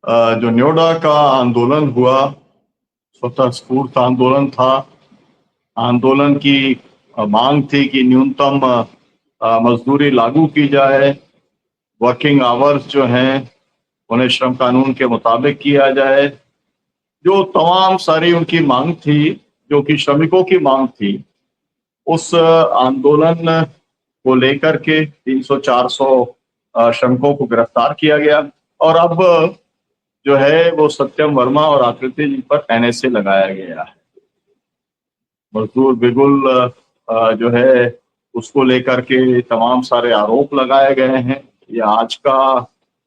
जो न्योडा का आंदोलन हुआ, स्वतः स्फूर्त आंदोलन था। आंदोलन की मांग थी कि न्यूनतम मजदूरी लागू की जाए, वर्किंग आवर्स जो हैं उन्हें श्रम कानून के मुताबिक किया जाए। जो तमाम सारी उनकी मांग थी, जो कि श्रमिकों की मांग थी, उस आंदोलन को लेकर के 300-400 श्रमिकों को गिरफ्तार किया गया और अब जो है वो सत्यम वर्मा और आकृति जी पर एनएसए लगाया गया है। मजदूर बिगुल जो है उसको लेकर के तमाम सारे आरोप लगाए गए हैं। ये आज का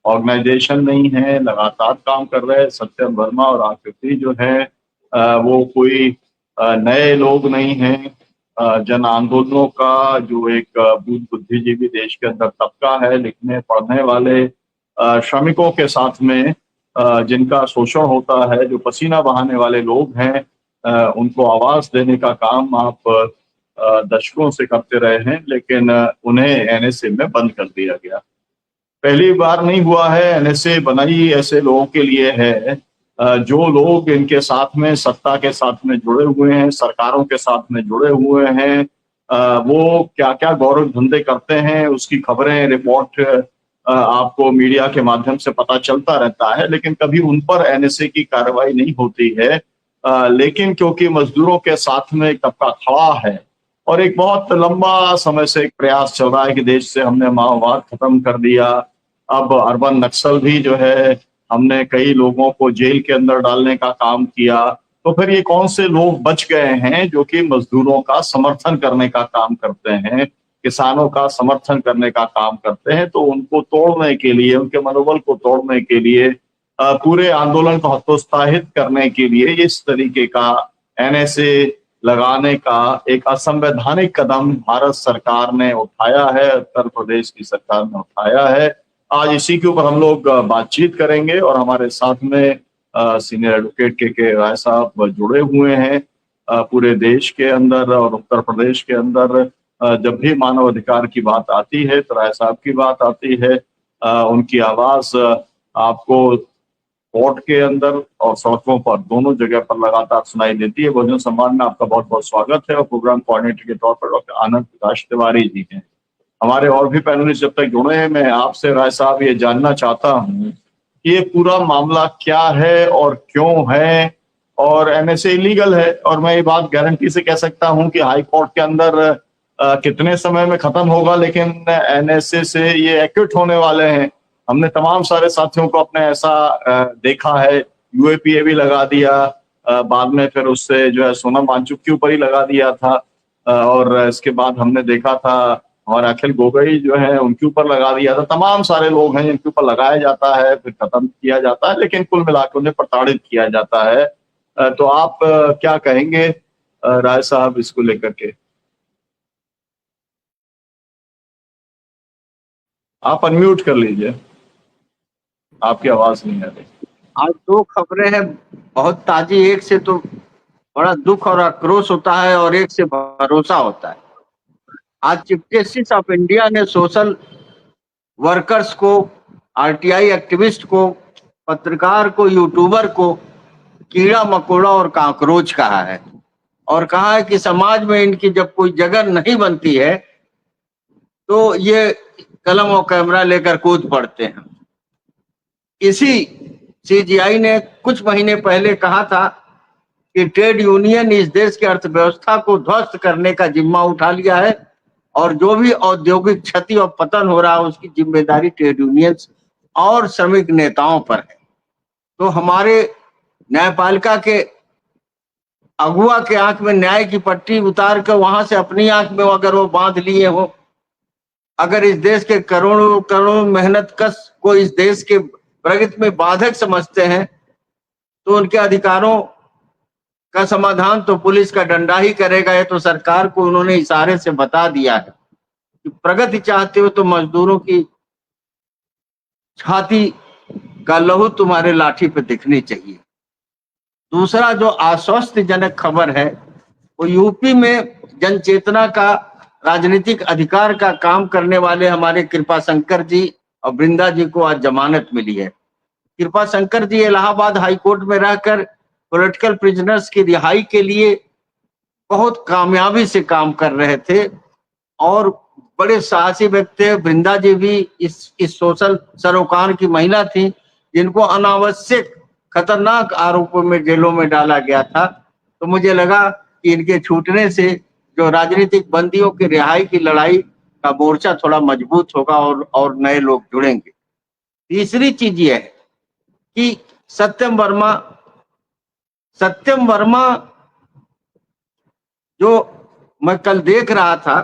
ऑर्गेनाइजेशन नहीं है, लगातार काम कर रहे हैं। सत्यम वर्मा और आकृति जो है वो कोई नए लोग नहीं हैं। जन आंदोलनों का जो एक बुद्धिजीवी देश के अंदर तबका है, लिखने पढ़ने वाले श्रमिकों के साथ में जिनका शोषण होता है, जो पसीना बहाने वाले लोग हैं, उनको आवाज देने का काम आप दशकों से करते रहे हैं, लेकिन उन्हें एनएसए में बंद कर दिया गया। पहली बार नहीं हुआ है, एनएसए बनाई ऐसे लोगों के लिए है जो लोग इनके साथ में, सत्ता के साथ में जुड़े हुए हैं, सरकारों के साथ में जुड़े हुए हैं। वो क्या क्या गौरव धंधे करते हैं उसकी खबरें, रिपोर्ट आपको मीडिया के माध्यम से पता चलता रहता है, लेकिन कभी उन पर एनएसए की कार्रवाई नहीं होती है। लेकिन क्योंकि मजदूरों के साथ में एक तबका खड़ा है और एक बहुत लंबा समय से एक प्रयास चल रहा है कि देश से हमने माओवाद खत्म कर दिया, अब अर्बन नक्सल भी जो है, हमने कई लोगों को जेल के अंदर डालने का काम किया, तो फिर ये कौन से लोग बच गए हैं जो कि मजदूरों का समर्थन करने का काम करते हैं, किसानों का समर्थन करने का काम करते हैं? तो उनको तोड़ने के लिए, उनके मनोबल को तोड़ने के लिए, पूरे आंदोलन को हतोत्साहित करने के लिए इस तरीके का एनएसए लगाने का एक असंवैधानिक कदम भारत सरकार ने उठाया है, उत्तर प्रदेश की सरकार ने उठाया है। आज इसी के ऊपर हम लोग बातचीत करेंगे और हमारे साथ में सीनियर एडवोकेट के राय साहब जुड़े हुए हैं। पूरे देश के अंदर और उत्तर प्रदेश के अंदर जब भी मानव अधिकार की बात आती है तो राय साहब की बात आती है। उनकी आवाज आपको कोर्ट के अंदर और सड़कों पर दोनों जगह पर लगातार सुनाई देती है। बहुजन समाज में आपका बहुत बहुत स्वागत है और प्रोग्राम कोऑर्डिनेटर के तौर पर डॉक्टर आनंद प्रकाश तिवारी जी हैं। हमारे और भी पैनलिस्ट जब तक जुड़े हैं, मैं आपसे राय साहब ये जानना चाहता हूँ कि ये पूरा मामला क्या है और क्यों है, और एनएसए इलीगल है, और मैं ये बात गारंटी से कह सकता हूँ कि हाई कोर्ट के अंदर कितने समय में खत्म होगा, लेकिन एनएसए से ये एक्यूट होने वाले हैं। हमने तमाम सारे साथियों को अपने ऐसा देखा है। यूएपीए भी लगा दिया, बाद में फिर उससे जो है सोनम वांगचुक के ऊपर ही लगा दिया था, और इसके बाद हमने देखा था हमारे अखिल गोगोई जो है उनके ऊपर लगा दिया था। तमाम सारे लोग हैं जिनके ऊपर लगाया जाता है, फिर खत्म किया जाता है, लेकिन कुल मिलाकर उन्हें प्रताड़ित किया जाता है। तो आप क्या कहेंगे राय साहब इसको लेकर के? आप अनम्यूट कर लीजिए, आपकी आवाज नहीं आ रही। आज दो खबरें हैं बहुत ताजी। एक से तो बड़ा दुख और आक्रोश होता है और एक से भरोसा होता है। आज चीफ जस्टिस ऑफ इंडिया ने सोशल वर्कर्स को, आरटीआई एक्टिविस्ट को, पत्रकार को, यूट्यूबर को कीड़ा मकोड़ा और काकरोच कहा है और कहा है कि समाज में इनकी जब कोई जगह नहीं बनती है तो ये कलम और कैमरा लेकर कूद पड़ते हैं। इसी सीजीआई ने कुछ महीने पहले कहा था कि ट्रेड यूनियन इस देश की अर्थव्यवस्था को ध्वस्त करने का जिम्मा उठा लिया है और जो भी औद्योगिक क्षति और पतन हो रहा है उसकी जिम्मेदारी ट्रेड यूनियंस और श्रमिक नेताओं पर है। तो हमारे न्यायपालिका के अगुआ के आंख में न्याय की पट्टी उतार कर वहां से अपनी आंख में अगर वो बांध लिए हो, अगर इस देश के करोड़ों करोड़ों मेहनत कश को इस देश के प्रगति में बाधक समझते हैं तो उनके अधिकारों का समाधान तो पुलिस का डंडा ही करेगा। ये तो सरकार को उन्होंने इशारे से बता दिया है कि प्रगति चाहते हो तो मजदूरों की छाती का लहू तुम्हारे लाठी पे दिखनी चाहिए। दूसरा जो आश्वस्तजनक खबर है वो यूपी में जनचेतना का, राजनीतिक अधिकार का काम करने वाले हमारे कृपा शंकर जी और वृंदा जी को आज जमानत मिली है। कृपा शंकर जी इलाहाबाद हाई कोर्ट में रहकर पॉलिटिकल प्रिजनर्स की रिहाई के लिए बहुत कामयाबी से काम कर रहे थे और बड़े साहसी व्यक्ति थे। वृंदा जी भी इस सोशल सरोकार की महिला थी जिनको अनावश्यक खतरनाक आरोपों में जेलों में डाला गया था। तो मुझे लगा कि इनके छूटने से जो राजनीतिक बंदियों की रिहाई की लड़ाई का मोर्चा थोड़ा मजबूत होगा और नए लोग जुड़ेंगे। तीसरी चीज ये है कि सत्यम वर्मा जो मैं कल देख रहा था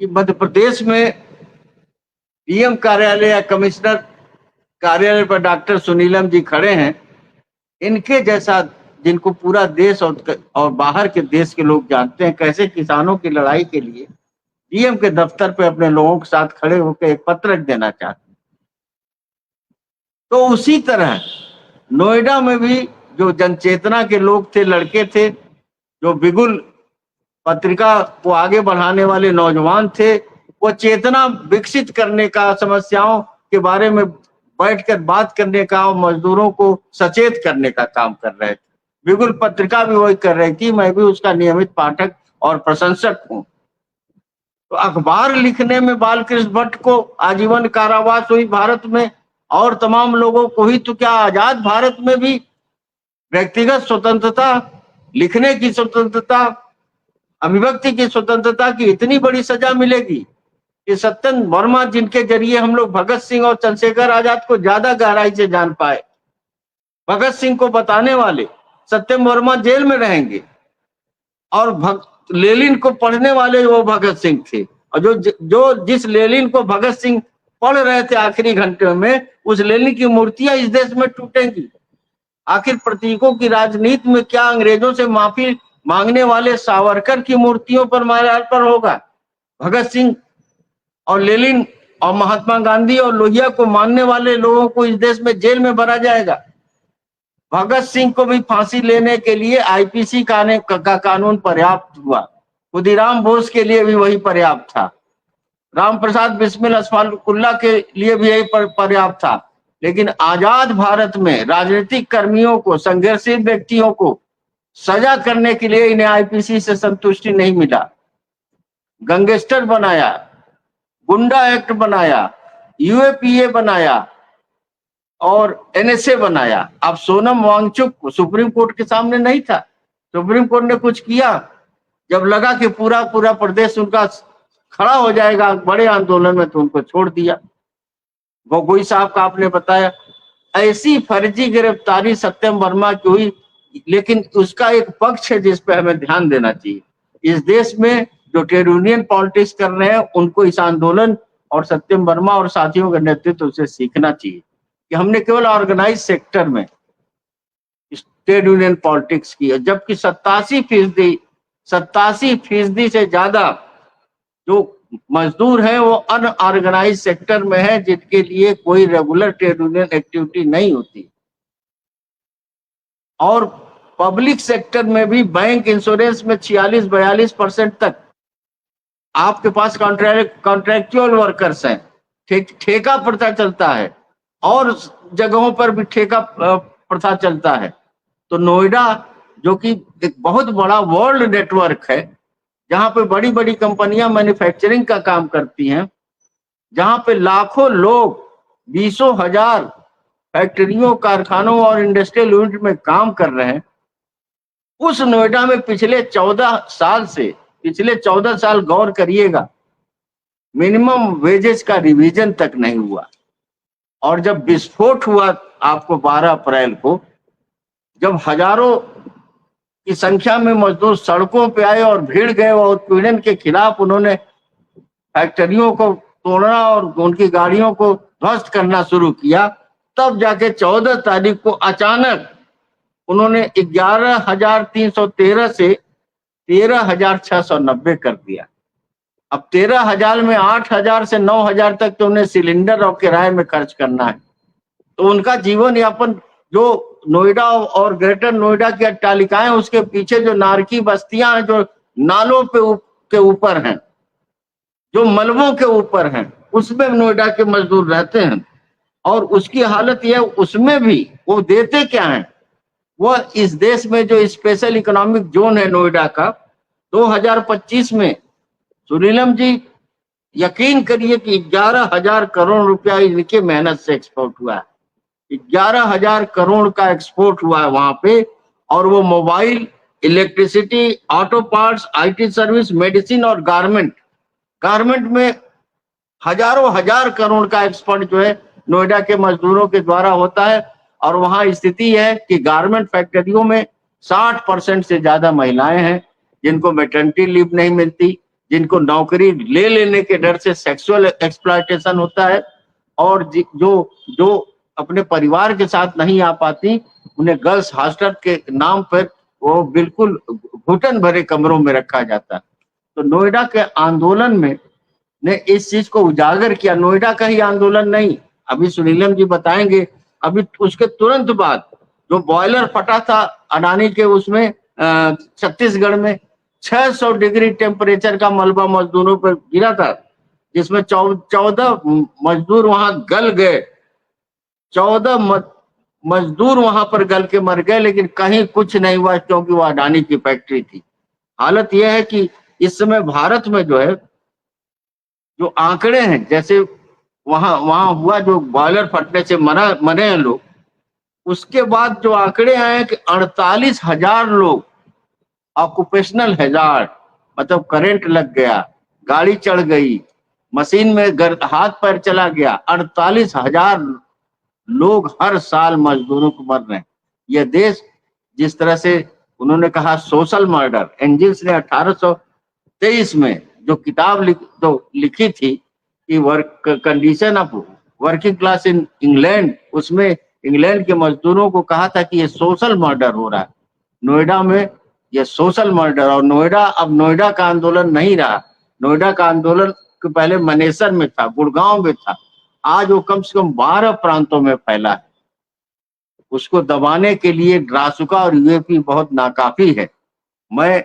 कि मध्य प्रदेश में पीएम कार्यालय या कमिश्नर कार्यालय पर डॉक्टर सुनीलम जी खड़े हैं। इनके जैसा जिनको पूरा देश और बाहर के देश के लोग जानते हैं, कैसे किसानों की लड़ाई के लिए पीएम के दफ्तर पे अपने लोगों के साथ खड़े होकर एक पत्र देना चाहते हैं। तो उसी तरह नोएडा में भी जो जनचेतना के लोग थे, लड़के थे, जो बिगुल पत्रिका को आगे बढ़ाने वाले नौजवान थे, वो चेतना विकसित करने का, समस्याओं के बारे में बैठकर बात करने का और मजदूरों को सचेत करने का काम कर रहे थे। बिगुल पत्रिका भी वही कर रही थी, मैं भी उसका नियमित पाठक और प्रशंसक हूँ। तो अखबार लिखने में बालकृष्ण भट्ट को आजीवन कारावास हुई भारत में, और तमाम लोगों को ही। तो क्या आजाद भारत में भी व्यक्तिगत स्वतंत्रता, लिखने की स्वतंत्रता, अभिव्यक्ति की स्वतंत्रता की इतनी बड़ी सजा मिलेगी कि सत्यम वर्मा, जिनके जरिए हम लोग भगत सिंह और चंद्रशेखर आजाद को ज्यादा गहराई से जान पाए, भगत सिंह को बताने वाले सत्यम वर्मा जेल में रहेंगे और लेनिन को पढ़ने वाले वो भगत सिंह थे। और जो जिस लेनिन को भगत सिंह पढ़ रहे थे आखिरी घंटे में, उस लेनिन की मूर्तियां इस देश में टूटेंगी। आखिर प्रतीकों की राजनीति में क्या अंग्रेजों से माफी मांगने वाले सावरकर की मूर्तियों पर माल्यार्पण पर होगा? भगत सिंह और लेनिन और महात्मा गांधी और लोहिया को मानने वाले लोगों को इस देश में जेल में भरा जाएगा। भगत सिंह को भी फांसी लेने के लिए आईपीसी का कानून पर्याप्त हुआ, खुदीराम बोस के लिए भी वही पर्याप्त था, राम प्रसाद बिस्मिल असफाकुल्ला के लिए भी यही पर्याप्त था। लेकिन आजाद भारत में राजनीतिक कर्मियों को, संघर्षशील व्यक्तियों को सजा करने के लिए इन्हें आईपीसी से संतुष्टि नहीं मिला। गैंगस्टर बनाया, गुंडा एक्ट बनाया, यूएपीए बनाया और एनएसए बनाया। अब सोनम वांगचुक सुप्रीम कोर्ट के सामने नहीं था, सुप्रीम कोर्ट ने कुछ किया, जब लगा कि पूरा प्रदेश उनका खड़ा हो जाएगा बड़े आंदोलन में, तो उनको छोड़ दिया। गोगोई साहब का आपने बताया, ऐसी फर्जी गिरफ्तारी सत्यम वर्मा की हुई। लेकिन उसका एक पक्ष है जिस पे हमें ध्यान देना चाहिए। इस देश में जो ट्रेड यूनियन पॉलिटिक्स कर रहे हैं, उनको इस आंदोलन और सत्यम वर्मा और साथियों के नेतृत्व से सीखना चाहिए कि हमने केवल ऑर्गेनाइज सेक्टर में ट्रेड यूनियन पॉलिटिक्स की है, जबकि 87% से ज्यादा जो मजदूर हैं वो अनऑर्गेनाइज सेक्टर में है, जिनके लिए कोई रेगुलर ट्रेड यूनियन एक्टिविटी नहीं होती। और पब्लिक सेक्टर में भी बैंक, इंश्योरेंस में 46-42% तक आपके पास कॉन्ट्रैक्चुअल वर्कर्स हैं, ठेका प्रथा चलता है, और जगहों पर भी ठेका प्रथा चलता है। तो नोएडा, जो कि एक बहुत बड़ा वर्ल्ड नेटवर्क है, जहां पे बड़ी बड़ी कंपनियां मैन्युफैक्चरिंग का काम करती हैं, जहां पे लाखों लोग 20,000 फैक्ट्रियों, कारखानों और इंडस्ट्रियल यूनिट में काम कर रहे हैं, उस नोएडा में पिछले 14 साल गौर करिएगा, मिनिमम वेजेस का रिवीजन तक नहीं हुआ। और जब विस्फोट हुआ आपको 12 अप्रैल को, जब हजारों की संख्या में मजदूर सड़कों पे आए और भीड़ गए और उत्पीड़न के खिलाफ उन्होंने फैक्ट्रियों को तोड़ना और उनकी गाड़ियों को ध्वस्त करना शुरू किया, तब जाके 14 तारीख को अचानक उन्होंने 11,313 से 13,690 कर दिया। अब 13,000 में 8,000 से 9,000 तक तो उन्हें सिलेंडर और किराए में खर्च करना है। तो उनका जीवन यापन, जो नोएडा और ग्रेटर नोएडा की अट्टालिकाएं, उसके पीछे जो नारकी बस्तियां हैं, जो नालों के ऊपर हैं, जो मलबों के ऊपर हैं, उसमें नोएडा के मजदूर रहते हैं। और उसकी हालत यह, उसमें भी वो देते क्या है, वो इस देश में जो स्पेशल इकोनॉमिक जोन है नोएडा का, 2025 में सुनीलम जी यकीन करिए कि 11,000 करोड़ रुपया इनके मेहनत से एक्सपोर्ट हुआ है। 11,000 करोड़ का एक्सपोर्ट हुआ है वहां पे, और वो mobile, electricity, auto parts, IT service, medicine और गारमेंट में हजारों हजार करोड़ का एक्सपोर्ट जो है नोएडा के मजदूरों के द्वारा होता है। और वहां स्थिति है कि गारमेंट फैक्ट्रियों में 60% से ज्यादा महिलाएं हैं जिनको मैटरनिटी लीव नहीं मिलती, जिनको नौकरी ले लेने के डर से सेक्सुअल एक्सप्लॉयटेशन होता है, और जो जो अपने परिवार के साथ नहीं आ पाती, उन्हें गर्ल्स हॉस्टल के नाम पर वो बिल्कुल घुटन भरे कमरों में रखा जाता है। तो नोएडा के आंदोलन में ने इस चीज को उजागर किया। नोएडा का ही आंदोलन नहीं, अभी सुनीलम जी बताएंगे, अभी उसके तुरंत बाद जो बॉयलर फटा था अडानी के, उसमें छत्तीसगढ़ में 600 डिग्री टेम्परेचर का मलबा मजदूरों पर गिरा था, जिसमें 14 मजदूर वहां गल गए, 14 मजदूर वहां पर गल के मर गए, लेकिन कहीं कुछ नहीं हुआ क्योंकि वो अडानी की फैक्ट्री थी। हालत यह है कि इस समय भारत में जो है, जो आंकड़े हैं, जैसे वहां हुआ जो बॉयलर फटने से मरे हैं लोग, उसके बाद जो आंकड़े आए कि 48,000 लोग ऑक्यूपेशनल हैजार्ड, मतलब करंट लग गया, गाड़ी चढ़ गई, मशीन में हाथ पैर चला गया, 48,000 लोग हर साल मजदूरों को मर रहे हैं। यह देश जिस तरह से उन्होंने कहा सोशल मर्डर, एंजिल्स ने 1823 में जो किताब लिखी थी कि work condition of working class in England, उसमें इंग्लैंड के मजदूरों को कहा था कि ये सोशल मर्डर हो रहा है। नोएडा में ये सोशल मर्डर, और नोएडा अब नोएडा का आंदोलन नहीं रहा। नोएडा का आंदोलन पहले मनेसर में था, गुड़गांव में था, आज वो कम से कम 12 प्रांतों में फैला है। उसको दबाने के लिए रासुका और यूएपी बहुत नाकाफी है। मैं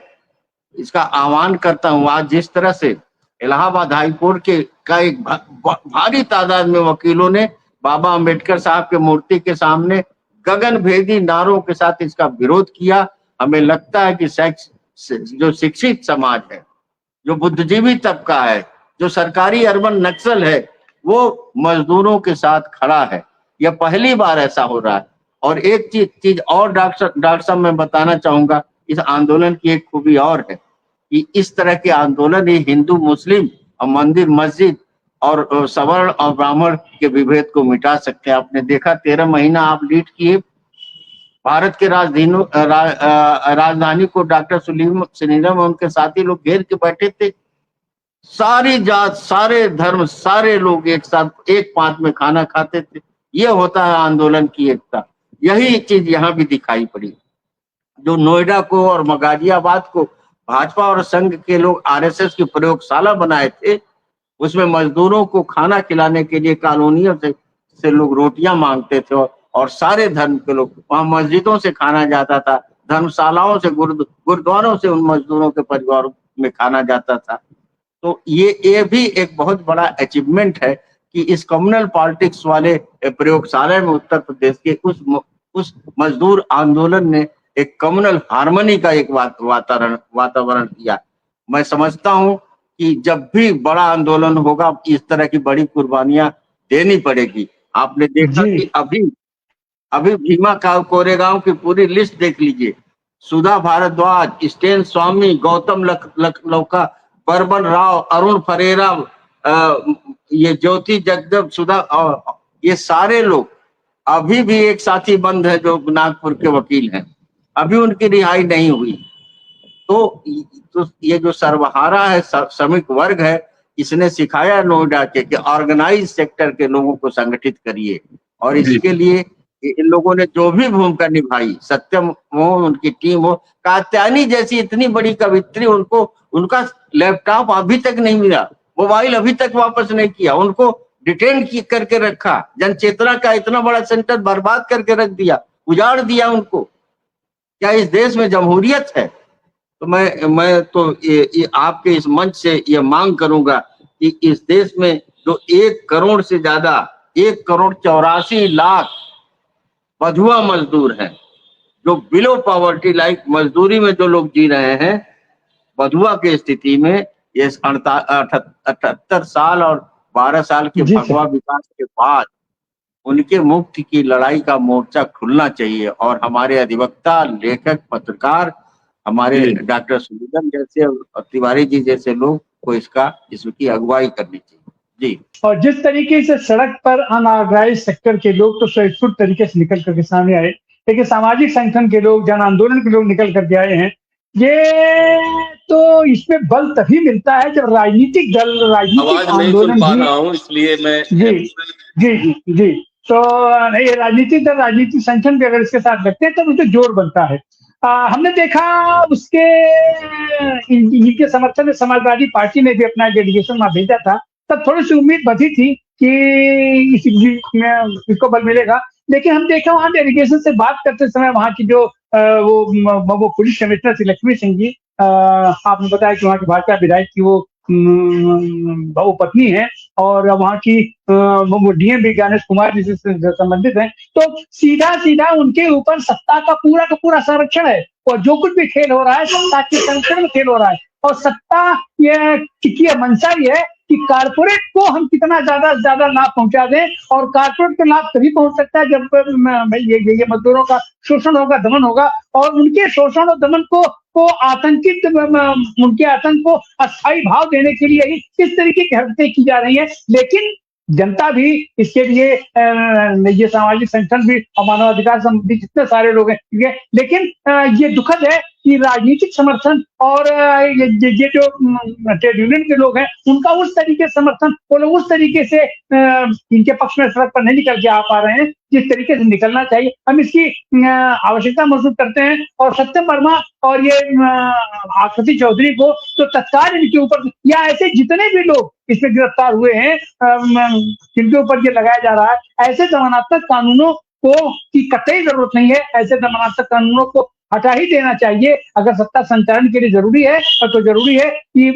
इसका आह्वान करता हूं, आज जिस तरह से इलाहाबाद हाईकोर्ट के का एक भारी तादाद में वकीलों ने बाबा अंबेडकर साहब के मूर्ति के सामने गगनभेदी नारों के साथ इसका विरोध किया, हमें लगता है कि जो शिक्षित समाज है, जो बुद्धिजीवी तबका है, जो सरकारी अर्बन नक्सल है, वो मजदूरों के साथ खड़ा है। यह पहली बार ऐसा हो रहा है। और एक चीज और डॉक्टर साहब मैं बताना चाहूंगा, इस आंदोलन की एक खूबी और है कि इस तरह के आंदोलन ही हिंदू मुस्लिम और मंदिर मस्जिद और सवर्ण और ब्राह्मण के विभेद को मिटा सकते हैं। आपने देखा 13 महीना आप लीड किए, भारत के राजधानी को डॉक्टर सुनीलम और उनके साथी लोग घेर के बैठे थे, सारी जात, सारे धर्म, सारे लोग एक साथ एक पांच में खाना खाते थे। ये होता है आंदोलन की एकता। यही चीज यहाँ भी दिखाई पड़ी। जो नोएडा को और गाजियाबाद को भाजपा और संघ के लोग आरएसएस की प्रयोगशाला बनाए थे, उसमें मजदूरों को खाना खिलाने के लिए कॉलोनियों से लोग रोटियां मांगते थे, और सारे धर्म के लोग वहां मस्जिदों से खाना जाता था, धर्मशालाओं से, गुरुद्वारों से उन मजदूरों के परिवारों में खाना जाता था। तो ये भी एक बहुत बड़ा अचीवमेंट है कि इस कम्युनल पॉलिटिक्स वाले प्रयोगशाला में उत्तर प्रदेश के उस मजदूर आंदोलन ने एक कम्युनल हार्मनी का एक वातावरण किया। मैं समझता हूं कि जब भी बड़ा आंदोलन होगा, इस तरह की बड़ी कुर्बानियां देनी पड़ेगी। आपने देखा कि अभी भीमा कोरेगांव की पूरी लिस्ट देख लीजिए, सुधा भारद्वाज, स्टेन स्वामी, गौतम लखनौका, बर्बन राव, अरुण फरेरा, ये ज्योति जगदब, सुधा, ये सारे लोग अभी भी एक साथी बंद है जो नागपुर के वकील हैं, अभी उनकी रिहाई नहीं हुई। तो ये जो सर्वहारा है, श्रमिक वर्ग है, इसने सिखाया नोएडा के कि ऑर्गेनाइज सेक्टर के लोगों को संगठित करिए। और इसके लिए इन लोगों ने जो भी भूमिका निभाई, सत्यम हो, उनकी टीम हो, कात्यायनी जैसी इतनी बड़ी कवित्री, उनका लैपटॉप अभी तक नहीं मिला, मोबाइल अभी तक वापस नहीं किया, उनको डिटेन करके रखा, जनचेतना का इतना बड़ा सेंटर बर्बाद करके रख दिया, उजाड़ दिया उनको। क्या इस देश में जमहूरियत है? तो मैं तो ये आपके इस मंच से ये मांग करूंगा कि इस देश में जो 1 करोड़ से ज्यादा 1,84,00,000 बधुआ मजदूर हैं जो बिलो पॉवर्टी लाइक मजदूरी में जो लोग जी रहे हैं बधुआ की स्थिति में। ये 78 साल और 12 साल के भगवा विकास के बाद उनके मुक्ति की लड़ाई का मोर्चा खुलना चाहिए और हमारे अधिवक्ता, लेखक, पत्रकार, हमारे डॉक्टर सुनील जैसे और तिवारी जी जैसे लोग को इसकी अगुवाई करनी चाहिए जी। और जिस तरीके से सड़क पर अनऑर्गेनाइज सेक्टर के लोग तो स्वैच्छिक तरीके से निकल करके सामने आए, लेकिन सामाजिक संगठन के लोग, जन आंदोलन के लोग निकल करके आए हैं। ये तो इसमें बल तभी मिलता है जब राजनीतिक दल, राजनीतिक आंदोलन इसलिए मैं जी तो नहीं, राजनीतिक दल, राजनीतिक संगठन भी अगर इसके साथ लगते हैं तो मुझे जोर बनता है। हमने देखा उसके इनके समर्थन में समाजवादी पार्टी ने भी अपना डेलीगेशन वहां भेजा था, तब थोड़ी सी उम्मीद बधी थी कि इसको बल मिलेगा। लेकिन हम देखा वहां डेलीगेशन से बात करते समय वहां की जो वो पुलिस कमिश्नर थी लक्ष्मी सिंह जी, आपने बताया कि वहां की भाजपा विधायक की वो पत्नी है और वहां की वो डीएम भी ज्ञानेश कुमार जी से संबंधित है। तो सीधा सीधा उनके ऊपर सत्ता का पूरा संरक्षण है और जो कुछ भी खेल हो रहा है सत्ता के संरक्षण में खेल हो रहा है। और सत्ता ये मंशा ये है कि कारपोरेट को हम कितना ज्यादा लाभ पहुंचा दें, और कारपोरेट का लाभ तभी पहुंच सकता है जब ये मजदूरों का शोषण होगा, दमन होगा, और उनके शोषण और दमन को आतंकित, उनके आतंक को अस्थायी भाव देने के लिए ही इस तरीके की हरकतें की जा रही है। लेकिन जनता भी इसके लिए, ये सामाजिक संगठन भी और मानवाधिकार संबंधी जितने सारे लोग हैं, लेकिन ये दुखद है कि राजनीतिक समर्थन और ये जो ट्रेड यूनियन के लोग हैं उनका उस तरीके से समर्थन, वो लोग उस तरीके से इनके पक्ष में सड़क पर नहीं निकल के आ पा रहे हैं जिस तरीके से निकलना चाहिए। हम इसकी आवश्यकता महसूस करते हैं और सत्यम वर्मा और ये आकृति चौधरी को तो तत्काल इनके ऊपर, या ऐसे जितने भी लोग इसमें गिरफ्तार हुए हैं जिनके ऊपर ये लगाया जा रहा है, ऐसे दमनात्मक कानूनों की कतई जरूरत नहीं है। ऐसे दमनात्मक कानूनों को हटा ही देना चाहिए। अगर सत्ता संचालन के लिए जरूरी है तो जरूरी है कि